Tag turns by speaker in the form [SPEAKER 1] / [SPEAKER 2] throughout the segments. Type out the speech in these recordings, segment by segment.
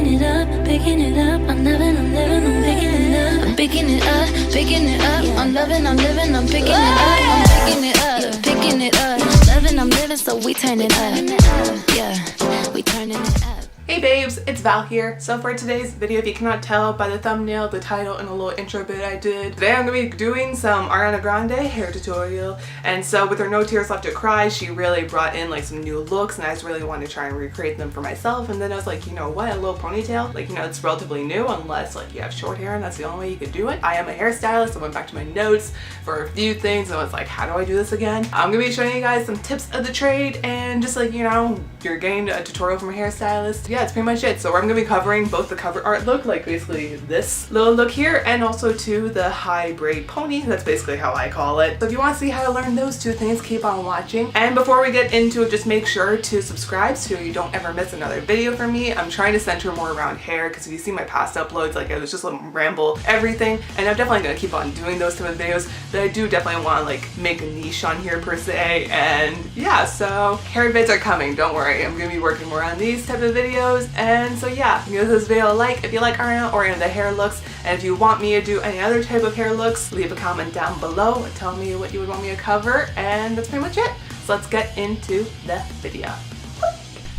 [SPEAKER 1] it up, picking it up. I'm loving, I'm living, I'm picking it up. I'm picking it up, picking it up. I'm loving, I'm living, I'm picking it up. I'm picking it up, picking it up. I'm loving, I'm living, so we turn it up. Yeah, we turning it up.
[SPEAKER 2] Hey babes, it's Val here. So for today's video, if you cannot tell by the thumbnail, the title, and a little intro bit I did, today I'm going to be doing some Ariana Grande hair tutorial. And so with her No Tears Left to Cry, she really brought in like some new looks, and I just really wanted to try and recreate them for myself. And then I was like, you know what, a little ponytail, like, you know, it's relatively new unless like you have short hair and that's the only way you could do it. I am a hairstylist. I went back to my notes for a few things and I was like, how do I do this again? I'm going to be showing you guys some tips of the trade and just like, you know, you're getting a tutorial from a hairstylist. Yeah, it's pretty much it. So I'm going to be covering both the cover art look, like basically this little look here, and also to the high braid pony. That's basically how I call it. So if you want to see how to learn those two things, keep on watching. And before we get into it, just make sure to subscribe so you don't ever miss another video from me. I'm trying to center more around hair because if you see my past uploads, like it was just a ramble everything, and I'm definitely going to keep on doing those type of videos, but I do definitely want to like make a niche on here per se. And yeah, so hair vids are coming, don't worry. I'm going to be working more on these type of videos. And so yeah, give this video a like if you like Ariana or any of the hair looks, and if you want me to do any other type of hair looks, leave a comment down below and tell me what you would want me to cover, and that's pretty much it. So let's get into the video.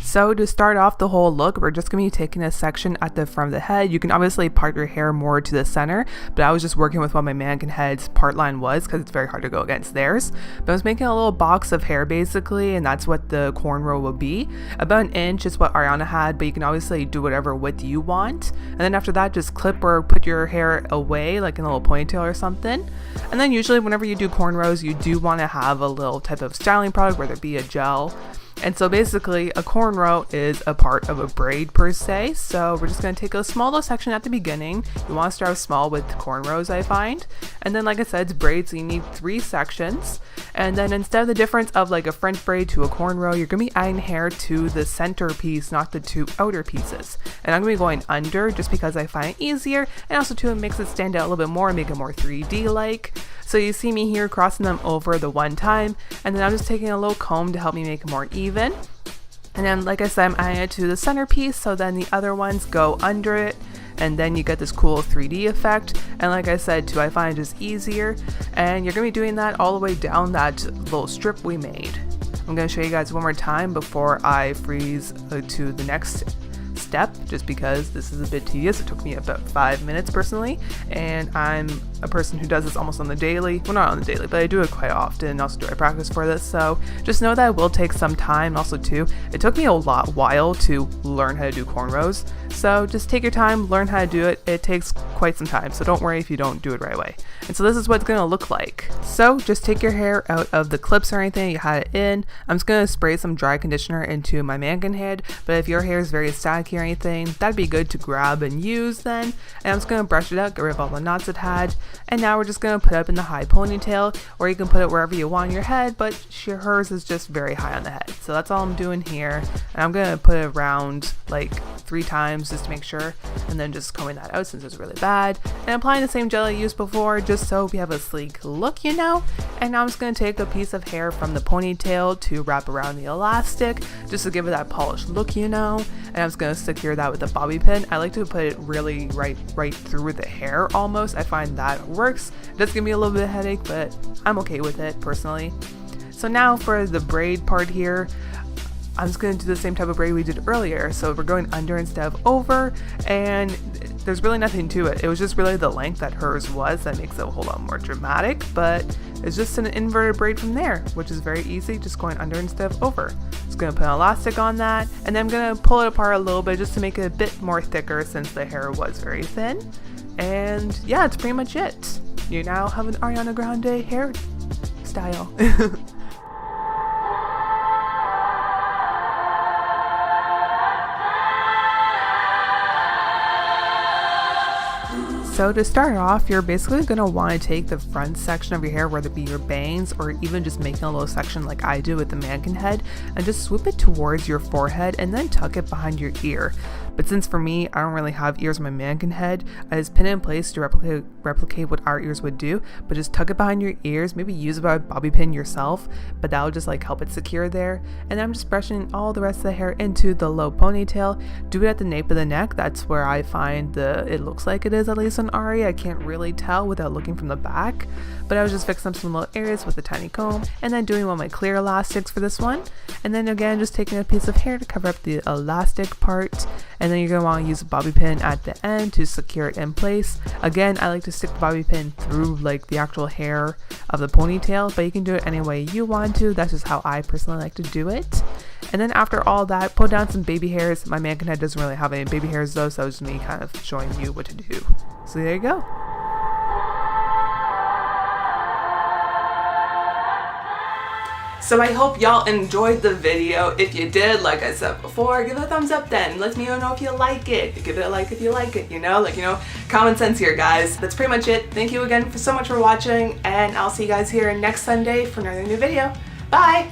[SPEAKER 2] So to start off the whole look, we're just going to be taking a section at the front of the head. You can obviously part your hair more to the center, but I was just working with what my mannequin head's part line was because it's very hard to go against theirs. But I was making a little box of hair basically, and that's what the cornrow will be. About an inch is what Ariana had, but you can obviously do whatever width you want. And then after that, just clip or put your hair away like in a little ponytail or something. And then usually whenever you do cornrows, you do want to have a little type of styling product, whether it be a gel. And so basically a cornrow is a part of a braid per se. So we're just going to take a small little section at the beginning. You want to start off small with cornrows, I find. And then like I said, it's braid, so you need 3 sections. And then instead of the difference of like a French braid to a cornrow, you're going to be adding hair to the center piece, not the 2 outer pieces. And I'm going to be going under just because I find it easier, and also too, it makes it stand out a little bit more and make it more 3D like. So you see me here crossing them over the one time, and then I'm just taking a little comb to help me make it more even. And then like I said, I'm adding it to the centerpiece, so then the other ones go under it, and then you get this cool 3D effect. And like I said too, I find it just easier, and you're gonna be doing that all the way down that little strip we made. I'm gonna show you guys one more time before I freeze to the next step, just because this is a bit tedious. It took me about 5 minutes personally, and I'm a person who does this almost on the daily. Well, not on the daily, but I do it quite often, and also do I practice for this. So just know that it will take some time. Also too, it took me a while to learn how to do cornrows. So just take your time, learn how to do it. It takes quite some time, so don't worry if you don't do it right away. And so this is what it's going to look like. So just take your hair out of the clips or anything you had it in. I'm just going to spray some dry conditioner into my mannequin head, but if your hair is very staticky or anything, that'd be good to grab and use then. And I'm just going to brush it out, get rid of all the knots it had. And now we're just going to put it up in the high ponytail, or you can put it wherever you want in your head, but hers is just very high on the head. So that's all I'm doing here. And I'm going to put it around like 3 times just to make sure, and then just combing that out since it's really bad. And applying the same gel I used before just so we have a sleek look, you know. And now I'm just going to take a piece of hair from the ponytail to wrap around the elastic just to give it that polished look, you know. And I'm just going to secure that with a bobby pin. I like to put it really right through the hair almost. I find that works. It does give me a little bit of headache, but I'm okay with it personally. So now for the braid part here, I'm just going to do the same type of braid we did earlier. So we're going under instead of over, and there's really nothing to it. It was just really the length that hers was that makes it a whole lot more dramatic, but it's just an inverted braid from there, which is very easy, just going under instead of over. Just going to put an elastic on that, and then I'm going to pull it apart a little bit just to make it a bit more thicker since the hair was very thin. And yeah, it's pretty much it. You now have an Ariana Grande hair style. So to start off, you're basically going to want to take the front section of your hair, whether it be your bangs or even just making a little section like I do with the mannequin head, and just swoop it towards your forehead and then tuck it behind your ear. But since for me, I don't really have ears on my mannequin head, I just pin it in place to replicate what our ears would do, but just tuck it behind your ears, maybe use a bobby pin yourself, but that'll just like help it secure there. And then I'm just brushing all the rest of the hair into the low ponytail. Do it at the nape of the neck. That's where I find it looks like it is, at least on Ari. I can't really tell without looking from the back, but I was just fixing up some little areas with a tiny comb, and then doing one of my clear elastics for this one, and then again just taking a piece of hair to cover up the elastic part, and then you're going to want to use a bobby pin at the end to secure it in place. Again, I like to stick the bobby pin through like the actual hair of the ponytail, but you can do it any way you want to. That's just how I personally like to do it. And then after all that, put down some baby hairs. My mannequin head doesn't really have any baby hairs though, so it's me kind of showing you what to do. So there you go. So I hope y'all enjoyed the video. If you did, like I said before, give it a thumbs up then. Let me know if you like it. Give it a like if you like it, common sense here, guys. That's pretty much it. Thank you again so much for watching, and I'll see you guys here next Sunday for another new video. Bye!